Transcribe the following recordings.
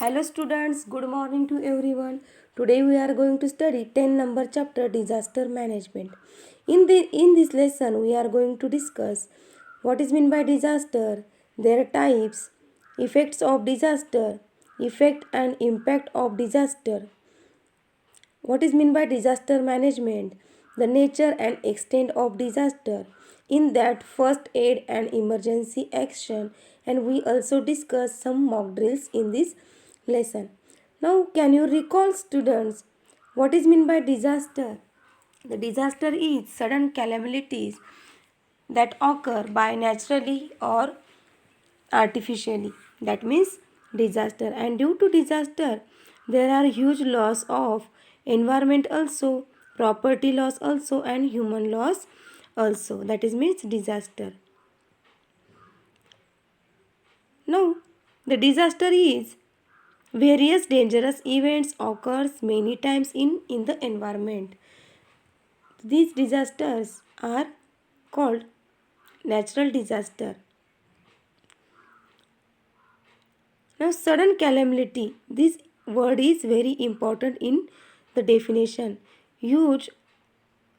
Hello students, good morning to everyone. Today we are going to study 10 number chapter disaster management. In this lesson we are going to discuss what is meant by disaster, their types, effects of disaster, effect and impact of disaster. What is meant by disaster management, the nature and extent of disaster, in that first aid and emergency action, and we also discuss some mock drills in this lesson. Now can you recall students what is meant by disaster? The disaster is sudden calamities that occur by naturally or artificially. That means disaster, and due to disaster there are huge loss of environment also, property loss also, and human loss also. That is means disaster. Now the disaster is various dangerous events occurs many times in the environment. These disasters are called natural disaster. Now, sudden calamity. This word is very important in the definition. Huge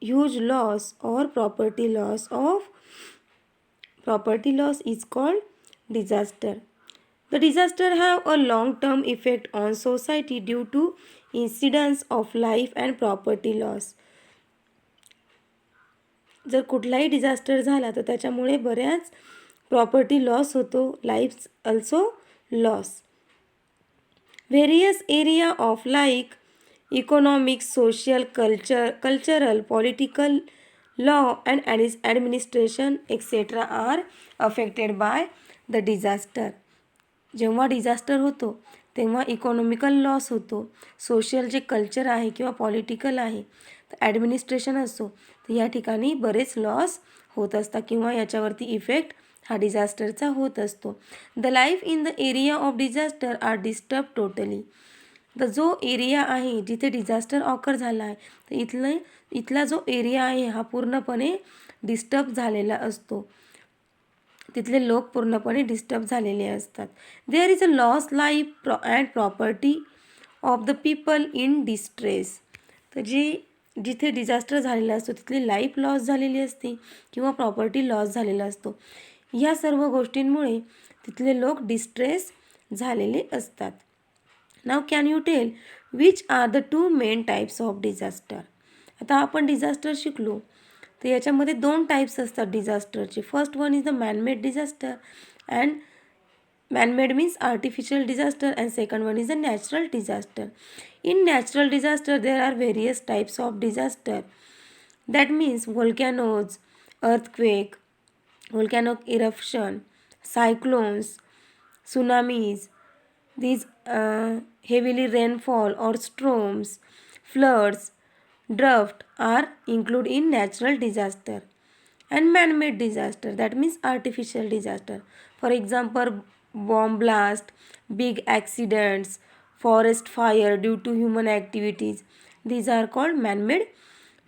loss or property loss is called disaster. The disaster have a long-term effect on society due to incidents of life and property loss. जर कुठलाही disaster झाला तर त्याच्यामुळे बऱ्याच property loss होतो, lives also loss. Various area of like economic, social, cultural, political, law and administration etc. are affected by the disaster. जेव्हा disaster होतो तेव्हा इकॉनॉमिकल लॉस होतो, सोशल जे कल्चर आहे किंवा पॉलिटिकल आहे, तर ॲडमिनिस्ट्रेशन असो, तर या ठिकाणी बरेच लॉस होत असतात किंवा याच्यावरती इफेक्ट हा डिझास्टरचा होत असतो. The life in the area of disaster are disturb totally. तर जो एरिया आहे जिथे डिझास्टर ऑकर झाला आहे तर इथला जो एरिया आहे हा पूर्णपणे डिस्टर्ब झालेला असतो, तिथले लोक पूर्णपणे डिस्टर्ब झालेले असतात. There is a loss life and property of the people in distress. तर जिथे डिझास्टर झालेला असतो तिथली लाईफ लॉस झालेली असते किंवा प्रॉपर्टी लॉस झालेला असतो. ह्या सर्व गोष्टींमुळे तिथले लोक डिस्ट्रेस झालेले असतात. नाव can you tell which are the two main types of disaster. आता आपण डिझास्टर शिकलो तर याच्यामध्ये दोन टाईप्स असतात डिझास्टरचे. First one is the manmade disaster and manmade means artificial disaster and second one is the natural disaster. In natural disaster there are various types of disaster. That means volcanoes, earthquake, volcanic eruption, cyclones, tsunamis, these heavily rainfall or storms, floods, drought are included in natural disaster. And man-made disaster, that means artificial disaster. For example, bomb blast, big accidents, forest fire due to human activities. These are called man-made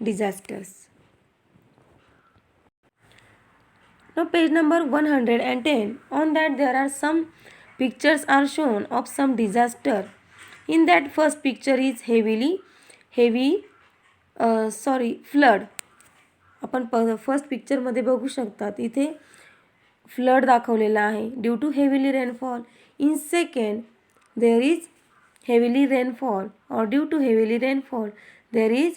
disasters. Now page number 110. On that there are some pictures are shown of some disaster. In that first picture is flood. आपण first पिक्चरमध्ये बघू शकतात इथे flood दाखवलेला आहे due to heavily rainfall. In second there is heavily rainfall or due to heavily rainfall there is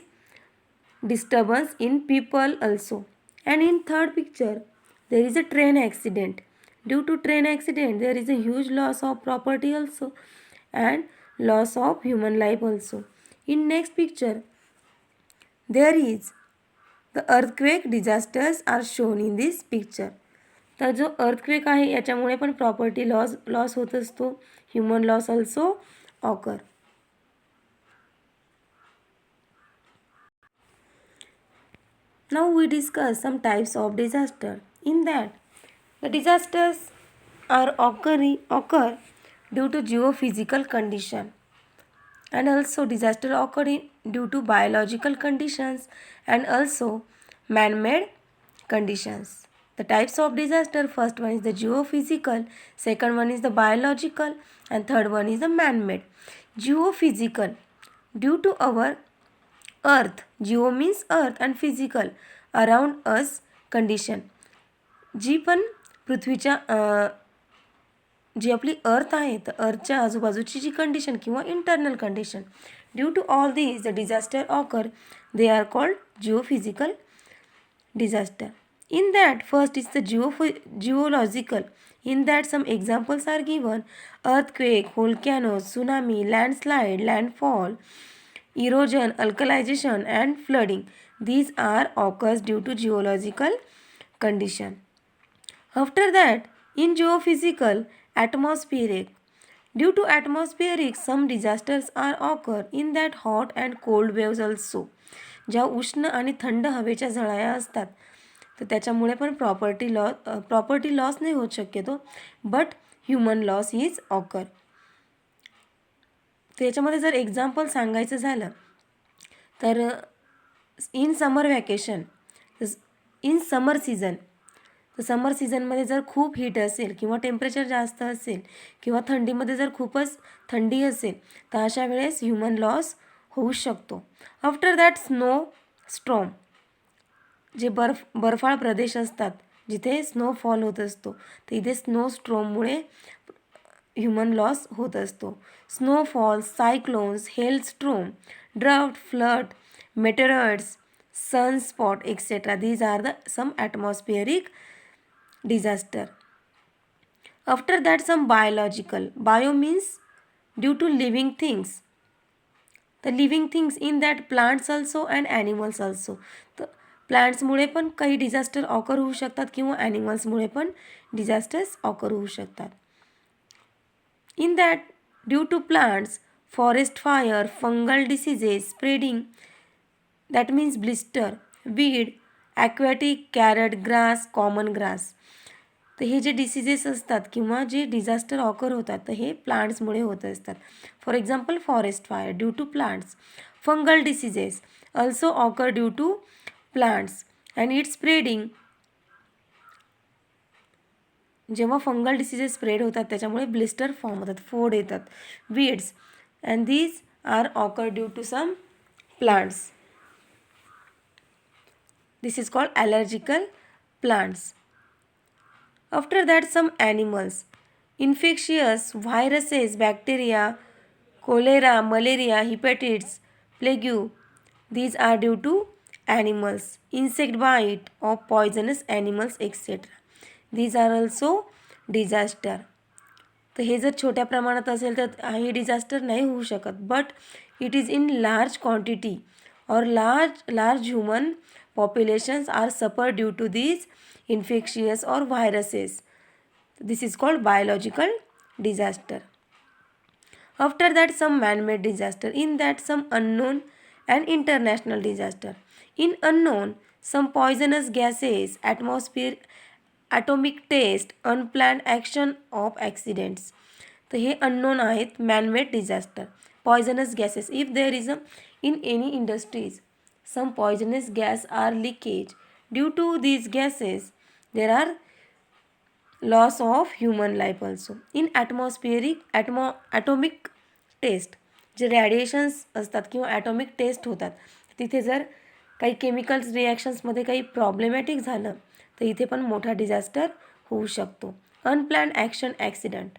disturbance in people also. And in third picture there is a train accident. Due to train accident there is a huge loss of property also and loss of human life also. In next picture there is the earthquake disasters are shown in this picture. तर जो earthquake आहे याच्यामुळे पण property loss होत असतो, human loss also occur. Now we discuss some types of disaster. In that the disasters are occur due to geophysical condition, and also disaster occur due to biological conditions and also man-made conditions. The types of disaster, first one is the geophysical, second one is the biological, and third one is the man-made. Geophysical, due to our earth, geo means earth and physical, around us condition. जी पण पृथ्वीच्या जी आपली earth आहे तर अर्थच्या आजूबाजूची जी कंडिशन किंवा internal condition, due to all these the disaster occur, they are called geophysical disaster. In that, first is the geological. In that, some examples are given: earthquake, volcanoes, tsunami, landslide, landfall, erosion, alkalization, and flooding. These are occurs due to geological condition. After that, in geophysical, atmospheric. Due to atmospheric, some disasters are occur. In that, hot and cold waves also. ज्या उष्ण आणि थंड हवेच्या झळाया असतात तर त्याच्यामुळे पण property loss नाही होत शक्यतो, but human loss is occur. त्याच्यामध्ये जर एक्झाम्पल सांगायचं झालं तर in summer vacation, in summer season, तर समर सीझनमध्ये जर खूप हीट असेल किंवा टेम्परेचर जास्त असेल किंवा थंडीमध्ये जर खूपच थंडी असेल तर अशा वेळेस ह्युमन लॉस होऊ शकतो. आफ्टर दॅट स्नो स्ट्रॉम, जे बर्फाळ प्रदेश असतात जिथे स्नोफॉल होत असतो तर इथे स्नो स्ट्रॉममुळे ह्युमन लॉस होत असतो. Snowfall, cyclones, hail storm, drought, flood, meteoroids, sunspot etcetera, these are the some atmospheric disaster. After that some biological. Bio means due to living things. तर living things in that plants also and animals also. तर प्लांट्समुळे पण काही disaster occur होऊ शकतात किंवा ॲनिमल्समुळे पण disasters occur होऊ शकतात. In that due to plants, forest fire, fungal diseases spreading, that means blister, weed, aquatic, carrot, grass, common grass. तर हे जे डिसीजेस असतात किंवा जे डिझास्टर ऑकर होतात तर हे प्लांट्समुळे होत असतात. For example forest fire due to plants. Fungal diseases also occur due to plants and its spreading. जेव्हा फंगल डिसीजेस स्प्रेड होतात त्याच्यामुळे ब्लिस्टर फॉर्म होतात, फोड येतात. Weeds and these are occur due to some plants. This is called allergical plants. After that, some animals, infectious viruses, bacteria, cholera, malaria, hepatitis, plague, these are due to animals. Insect bite of poisonous animals etc. These are also disaster. तर हे जर छोट्या प्रमाणात असेल तर हे disaster नाही होऊ शकत, but it is in large quantity और large human populations are suffer due to these infectious or viruses. This is called biological disaster. After that, some man-made disaster. In that, some unknown and international disaster. In unknown, some poisonous gases, atmosphere, atomic test, unplanned action of accidents. तर हे unknown आहेत man-made disaster. Poisonous gases, if there is in any industries some poisonous gas are leakage. Due to these gases there are loss of human life also. In atmospheric atomic test, जे रॅडिएशन्स असतात किंवा atomic taste होतात तिथे जर काही chemicals रिॲक्शन्समध्ये काही problematic झालं तर इथे पण मोठा डिझास्टर होऊ शकतो. अनप्लॅन्ड ॲक्शन ॲक्सिडेंट,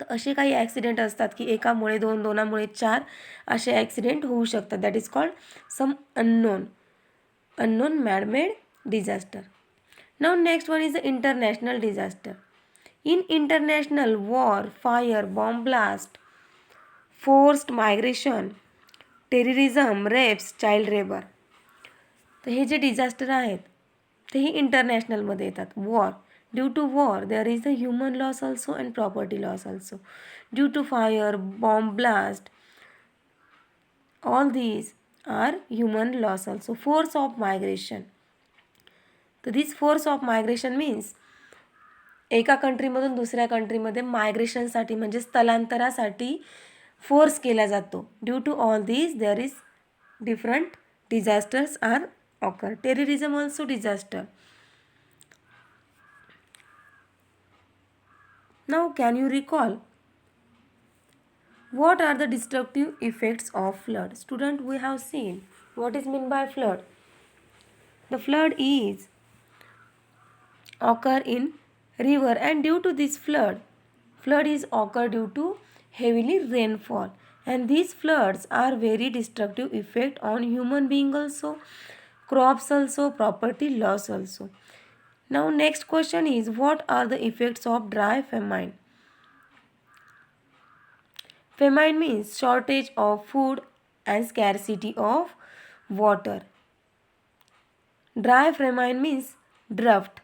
तर असे काही ॲक्सिडेंट असतात की एकामुळे दोनामुळे 4 असे ॲक्सिडेंट होऊ शकतात. That is called some unknown manmade disaster. Now next one is a international disaster. In international war, fire, bomb blast, forced migration, terrorism, rapes, child labour. तर हे जे डिझास्टर आहेत तेही इंटरनॅशनलमध्ये येतात. War, due to war there is a human loss also and property loss also. Due to fire, bomb blast, all these are human loss also. Force of migration, so this force of migration means एका कंट्रीमधून दुसऱ्या कंट्रीमध्ये मायग्रेशनसाठी म्हणजे स्थलांतरासाठी force केला जातो. Due to all these there is different disasters are occur. Terrorism also disaster. Now can you recall what are the destructive effects of flood? Student, we have seen what is meant by flood. The flood is occur in river, and due to this flood is occur due to heavily rainfall, and these floods are very destructive effect on human being also, crops also, property loss also. Now next question is, what are the effects of dry famine? Famine means shortage of food and scarcity of water. Dry famine means drought,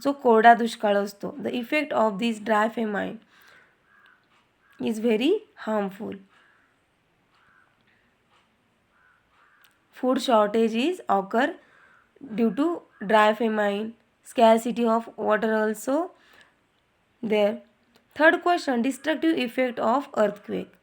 जो कोरडा दुष्काळ असतो. The effect of this dry famine is very harmful. Food shortage is occur due to dry famine, scarcity of water also there. Third question, destructive effect of earthquake.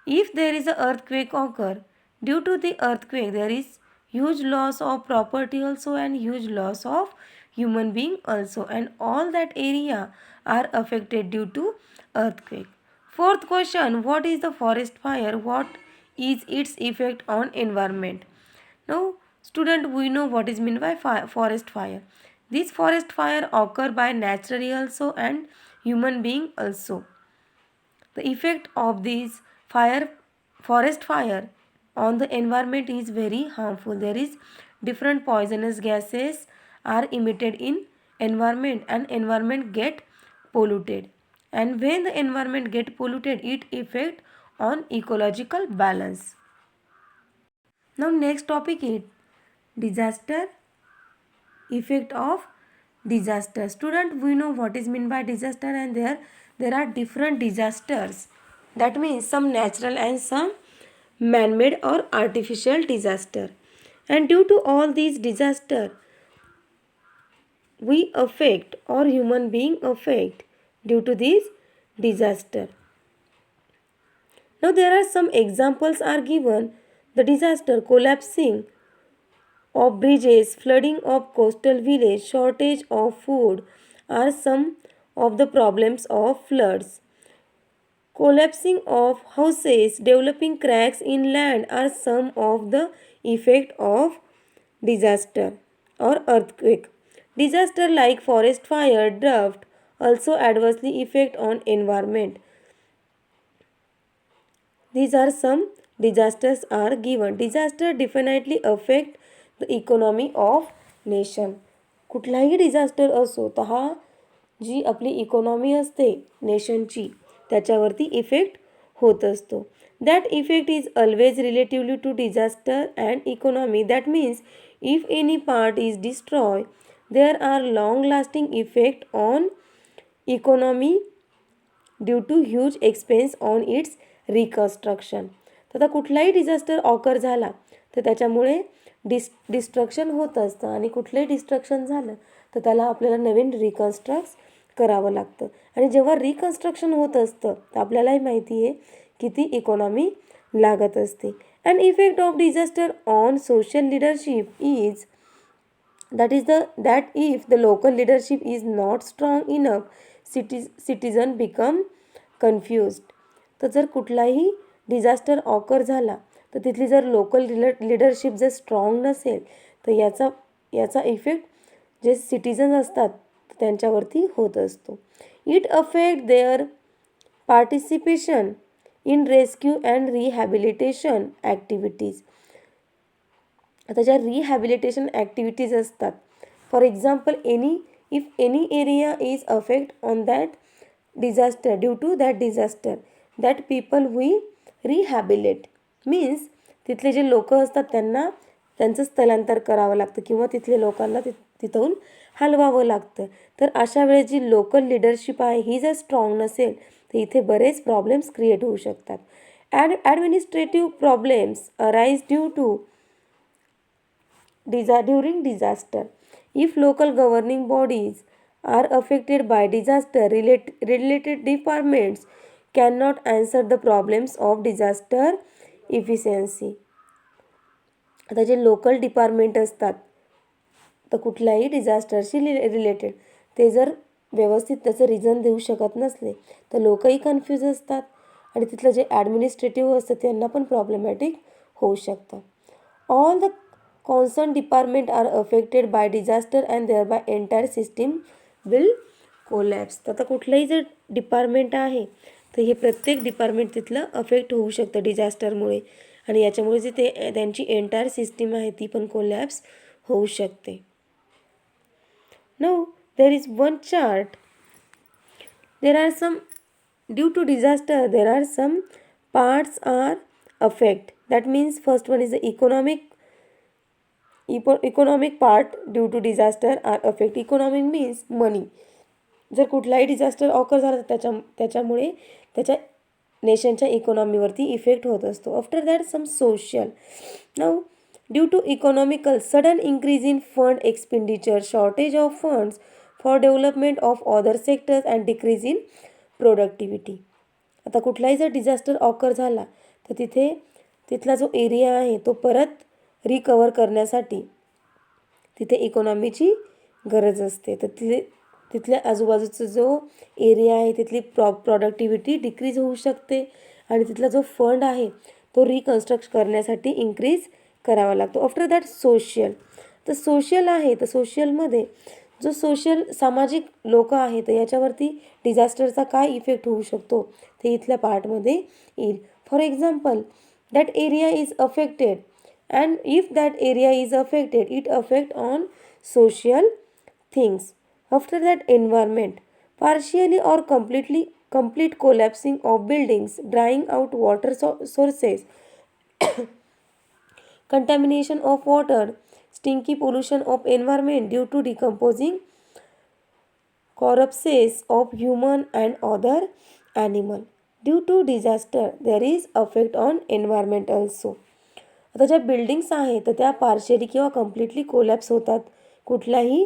If there is an earthquake occur, due to the earthquake there is huge loss of property also and huge loss of human being also, and all that area are affected due to earthquake. Fourth question, what is the forest fire? What is its effect on environment? Now student, we know what is meant by forest fire. This forest fire occur by naturally also and human being also. The effect of this forest fire on the environment is very harmful. There is different poisonous gases are emitted in environment, and environment get polluted. And when the environment get polluted, it affect on ecological balance. Now next topic is disaster, effect of disaster. Student, we know what is meant by disaster, and there are different disasters. That means some natural and some man-made or artificial disaster. And due to all these disaster, we affect or human being affect due to this disaster. Now there are some examples are given. The disaster, collapsing of bridges, flooding of coastal village, shortage of food are some of the problems of floods. Collapsing of houses, developing cracks in land are some of the effect of disaster or earthquake. Disaster like forest fire, drought also adversely affect on environment. These are some disasters are given. Disaster definitely affect the economy of nation. कुठलाही disaster असो तर हा जी आपली economy असते नेशनची त्याच्यावरती effect होत असतो. That effect is always relatively to disaster and economy. That means if any part is destroy there are long lasting effect on economy due to huge expense on its reconstruction. तर आता कुठलाही disaster occur झाला तर त्याच्यामुळे destruction होत असतं, आणि कुठलंही डिस्ट्रक्शन झालं तर त्याला आपल्याला नवीन रिकन्स्ट्रक्ट करावं लागतं. आणि जेव्हा रिकन्स्ट्रक्शन होत असतं तर आपल्यालाही माहिती आहे किती इकॉनॉमी लागत असते. And effect of disaster on social leadership is that if the local leadership is not strong enough, citizen become confused. तर जर कुठलाही डिझास्टर ऑकर झाला तर तिथली जर लोकल लिडरशिप जर स्ट्रॉंग नसेल तर याचा इफेक्ट जे सिटिझन असतात त्यांच्यावरती होत असतो. It affect their participation in rescue and rehabilitation activities. आता ज्या रिहॅबिलिटेशन ॲक्टिव्हिटीज असतात, for example if any area is affect on that disaster, due to that disaster, that people we rehabilitate. Means तिथले जे लोक असतात त्यांचं स्थलांतर करावं लागतं किंवा तिथले लोकांना तिथून हलवावं लागतं. तर अशा वेळेस जी लोकल लिडरशिप आहे ही जर स्ट्रॉंग नसेल तर इथे बरेच प्रॉब्लेम्स क्रिएट होऊ शकतात. Administrative problems arise due to during disaster. If local governing bodies are affected by disaster, related departments cannot answer the problems of disaster efficiency. आता जे लोकल डिपार्टमेंट असतात तर कुठल्याही डिझास्टरशी रिलेटेड ते जर व्यवस्थित त्याचं रिझन देऊ शकत नसले तर लोकही कन्फ्यूज असतात आणि तिथलं जे ॲडमिनिस्ट्रेटिव्ह असतं त्यांना पण प्रॉब्लेमॅटिक होऊ शकतं. All the concern department are affected by disaster and there by entire system will collapse. तर आता कुठलंही जर डिपार्टमेंट आहे तर हे प्रत्येक डिपार्टमेंट तिथलं अफेक्ट होऊ शकतं डिझास्टरमुळे आणि याच्यामुळे जे त्यांची एंटायर सिस्टीम आहे ती पण कोलॅप्स होऊ शकते. Now there is one chart. There are some, due to disaster there are some parts are affect. That means first one is the economic part due to disaster are affect. Economic means money. जर कुठलाही disaster occur झाला तर त्याच्यामुळे त्याच्या नेशनच्या इकॉनॉमीवरती effect होत असतो. After that some social. Now due to economical sudden increase in fund expenditure, shortage of funds for development of other sectors and decrease in productivity. आता कुठलाही जर डिझास्टर ऑकर झाला तर तिथला जो एरिया आहे तो परत रिकवर करण्यासाठी तिथे इकॉनॉमीची गरज असते. तर तिथल्या आजूबाजूचा जो एरिया आहे तिथली प्रोडक्टिव्हिटी डिक्रीज होऊ शकते आणि तिथला जो फंड आहे तो रिकन्स्ट्रक्ट करण्यासाठी इन्क्रीज करावा लागतो. After that social. तर सोशल आहे तर सोशलमध्ये जो सामाजिक लोक आहेत तर याच्यावरती डिझास्टरचा काय इफेक्ट होऊ शकतो ते इथल्या पार्टमध्ये येईल. For example that area is affected and if that area is affected it affect on social things. After that, environment, partially or complete collapsing of buildings, drying out water sources, contamination of water, stinky pollution of environment due to decomposing corpses of human and other animal. Due to disaster, there is effect on environment also. आता ज्या buildings आहेत तर त्या partially किंवा completely collapse होतात कुठल्याही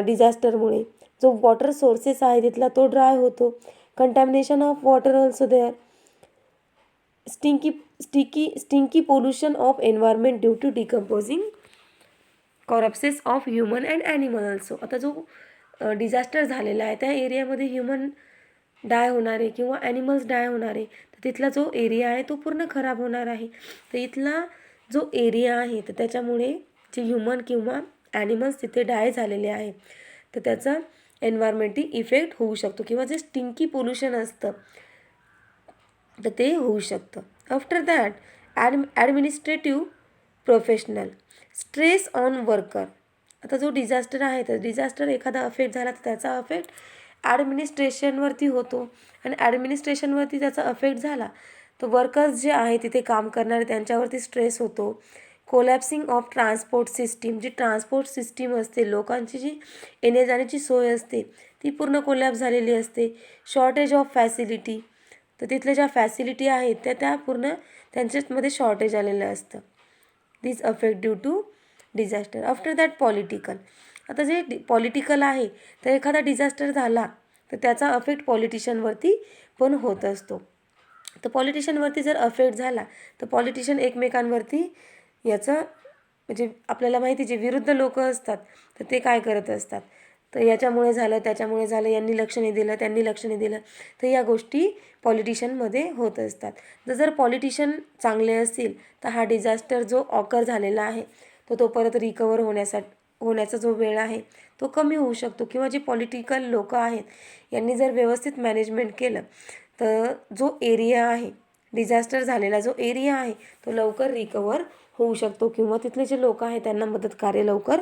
डिझास्टरमुळे. जो water sources आहे तिथला तो ड्राय होतो. Contamination of water also there. Stinky pollution of environment due to decomposing corpses of human and animal also. आता जो डिझास्टर झालेला आहे त्या एरियामध्ये ह्युमन डाय होणार आहे किंवा ॲनिमल्स डाय होणार आहे तर तिथला जो एरिया आहे तो पूर्ण खराब होणार आहे. तर इथला जो एरिया आहे तर त्याच्यामुळे जे ह्युमन किंवा ॲनिमल्स तिथे डाय झालेले आहे तर त्याचा एन्व्हायरमेंटही इफेक्ट होऊ शकतो किंवा जे स्टिंकी पोल्युशन असतं तर ते होऊ शकतं. After that administrative professional stress on worker. आता जो डिझास्टर आहे तर डिझास्टर एखादा अफेक्ट झाला तर त्याचा अफेक्ट ॲडमिनिस्ट्रेशनवरती होतो आणि ॲडमिनिस्ट्रेशनवरती त्याचा अफेक्ट झाला तर वर्कर्स जे आहे तिथे काम करणारे त्यांच्यावरती स्ट्रेस होतो. Collapsing of transport system. जी ट्रान्सपोर्ट सिस्टीम असते लोकांची जी येण्या जाण्याची सोय असते ती पूर्ण कोलॅप्स झालेली असते. Shortage of facility. तर तिथल्या ज्या फॅसिलिटी आहेत त्या पूर्ण त्यांच्यामध्ये शॉर्टेज आलेलं असतं. This affect due to disaster. After that political. आता जे पॉलिटिकल आहे तर एखादा डिझास्टर झाला तर त्याचा अफेक्ट पॉलिटिशियनवरती पण होत असतो. तर पॉलिटिशियनवरती जर अफेक्ट झाला तर पॉलिटिशियन एकमेकांवरती याचं म्हणजे आपल्याला माहिती जे विरुद्ध लोक असतात तर ते काय करत असतात तर याच्यामुळे झालं त्याच्यामुळे झालं, यांनी लक्ष नाही दिलं त्यांनी लक्ष नाही दिलं, तर या गोष्टी पॉलिटिशियनमध्ये होत असतात. जर पॉलिटिशियन चांगले असतील तर हा डिझास्टर जो ऑकर झालेला आहे तो परत रिकवर होण्याचा जो वेळ आहे तो कमी होऊ शकतो. किंवा जे पॉलिटिकल लोक आहेत यांनी जर व्यवस्थित मॅनेजमेंट केलं तर जो एरिया आहे डिझास्टर झालेला जो एरिया आहे तो लवकर रिकवर होऊ शकतो किंवा तिथले जे लोक आहेत त्यांना मदत कार्य लवकर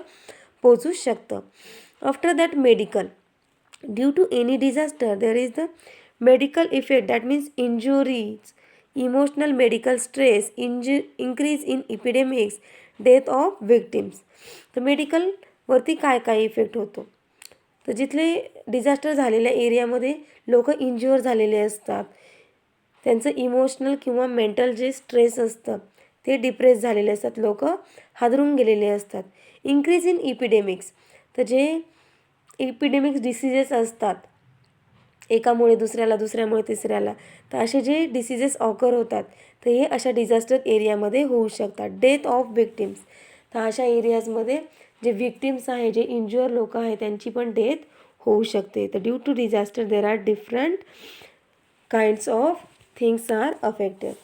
पोचू शकतं. After that medical. Due to any disaster there is the medical effect. That means injuries, emotional medical stress, increase in epidemics, death of victims. तर मेडिकलवरती काय काय इफेक्ट होतो तर जिथले डिझास्टर झालेल्या एरियामध्ये लोक इंज्युअर झालेले असतात, त्यांचं इमोशनल किंवा मेंटल जे स्ट्रेस असतं ते डिप्रेस झालेले असतात, लोक हादरून गेलेले असतात. Increase in epidemics. तर जे इपिडेमिक्स डिसीजेस असतात एकामुळे दुसऱ्याला दुसऱ्यामुळे तिसऱ्याला तर असे जे डिसीजेस ऑकर होतात तर हे अशा डिझास्टर एरियामध्ये होऊ शकतात. Death of victims. तर अशा एरियाजमध्ये जे विक्टिम्स आहे जे इंज्युअर लोक आहे त्यांची पण डेथ होऊ शकते. तर due to disaster there are different kinds of things are affected.